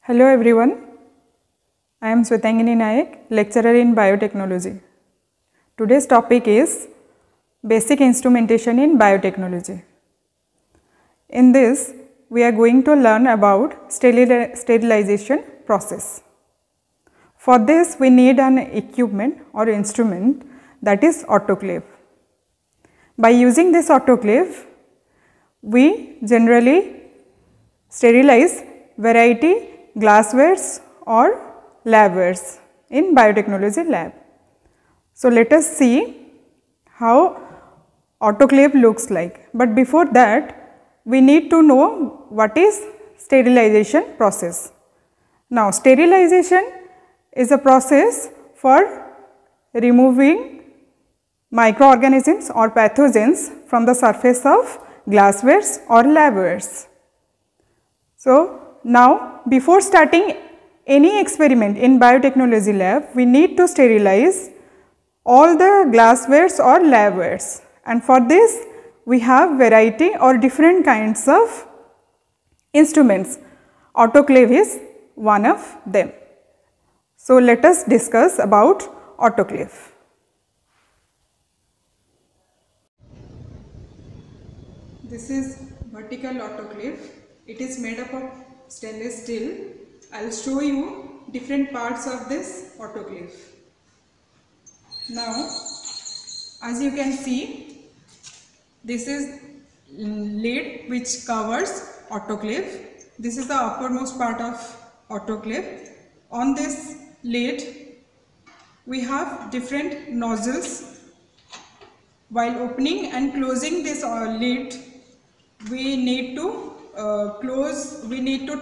Hello everyone, I am Swetangini Nayak, lecturer in biotechnology. Today's topic is basic instrumentation in biotechnology. In this, we are going to learn about sterilization process. For this, we need an equipment or instrument that is autoclave. By using this autoclave, we generally sterilize variety glasswares or labwares in biotechnology lab. So, let us see how autoclave looks like, but before that we need to know what is sterilization process. Now, sterilization is a process for removing microorganisms or pathogens from the surface of glasswares or labwares. So, now before starting any experiment in biotechnology lab, we need to sterilize all the glasswares or labwares, and for this we have variety or different kinds of instruments. Autoclave is one of them. So, let us discuss about autoclave. This is vertical autoclave. It is made up of stainless steel. I will show you different parts of this autoclave. Now, as you can see, this is lid which covers autoclave. This is the uppermost part of autoclave. On this lid, we have different nozzles. While opening and closing this lid, we need to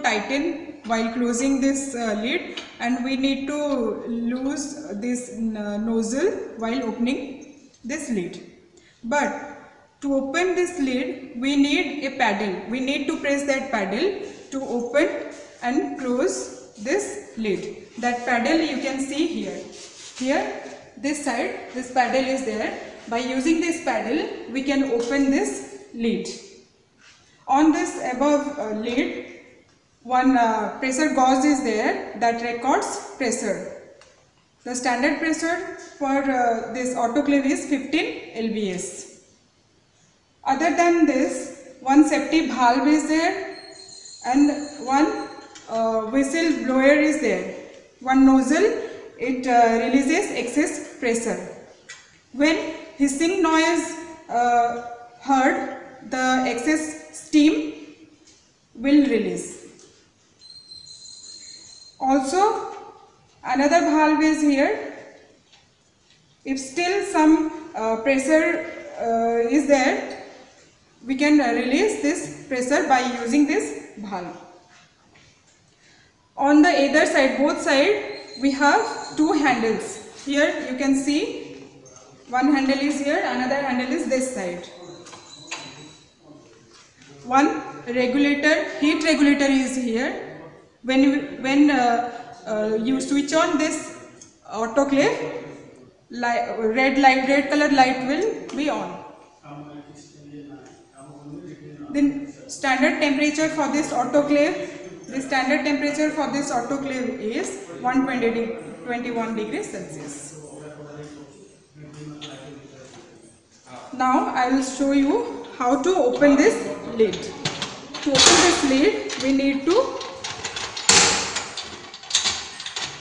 tighten while closing this lid, and we need to loose this nozzle while opening this lid. But to open this lid, we need a paddle. We need to press that paddle to open and close this lid. That paddle you can see here. Here, this side, this paddle is there. By using this paddle, we can open this lid. On this above lid, one pressure gauge is there that records pressure. The standard pressure for this autoclave is 15 lbs. Other than this, one safety valve is there and one whistle blower is there. One nozzle, it releases excess pressure. When hissing noise heard, the excess steam will release. Also, another valve is here. If still some pressure is there, we can release this pressure by using this valve. On the other side, both sides, we have two handles. Here you can see one handle is here, another handle is this side. One regulator, heat regulator is here. When you switch on this autoclave, red color light will be on. Then standard temperature for this autoclave, the standard temperature for this autoclave is 121 degrees Celsius. Now I will show you how to open this lid. To open this lid, we need to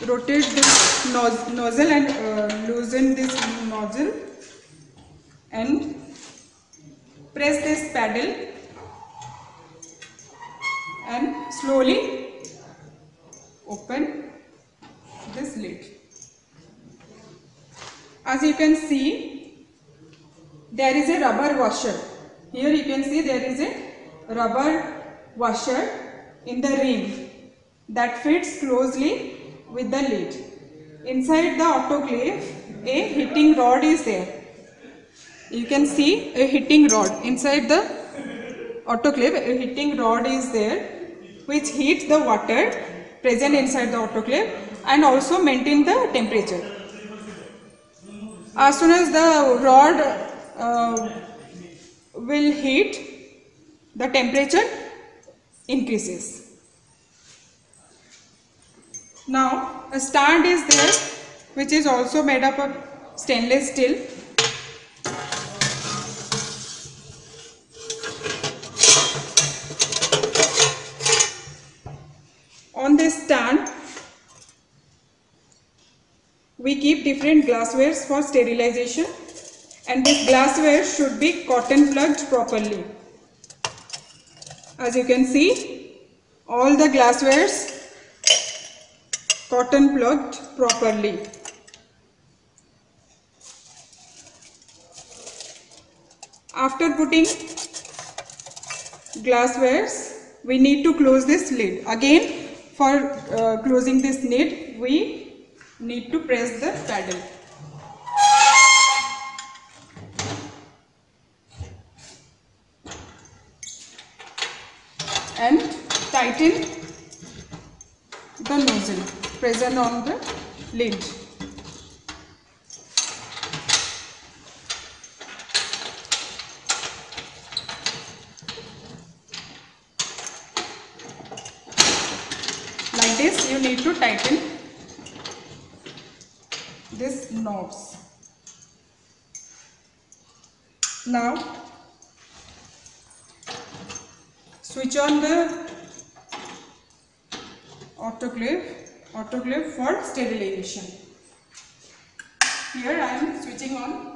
rotate this nozzle and loosen this nozzle and press this paddle and slowly open this lid. As you can see, there is a rubber washer. Here you can see there is a rubber washer in the ring that fits closely with the lid. Inside the autoclave, a heating rod is there. You can see a heating rod. Inside the autoclave, a heating rod is there which heats the water present inside the autoclave and also maintain the temperature. As soon as the rod will heat, the temperature increases. Now a stand is there which is also made up of stainless steel. On this stand we keep different glasswares for sterilization, and this glassware should be cotton plugged properly. As you can see, all the glasswares cotton plugged properly. After putting glasswares, we need to close this lid. Again, for closing this lid, we need to press the paddle. And tighten the nozzle present on the lid. Like this, you need to tighten these knobs. Now switch on the autoclave for sterilization. Here I am switching on.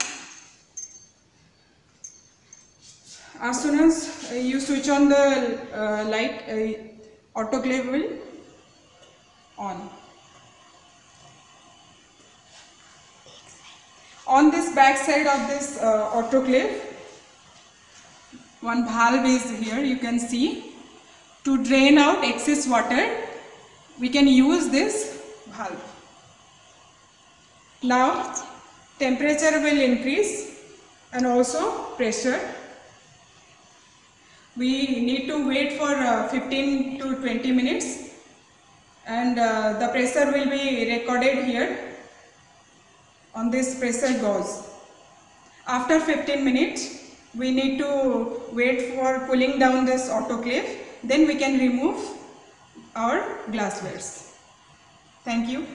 As soon as you switch on the light, autoclave will on. On this back side of this autoclave, one valve is here, you can see. To drain out excess water, we can use this valve. Now temperature will increase and also pressure. We need to wait for 15 to 20 minutes, and the pressure will be recorded here on this pressure gauge. After 15 minutes, we need to wait for cooling down this autoclave, then we can remove our glasswares. Thank you.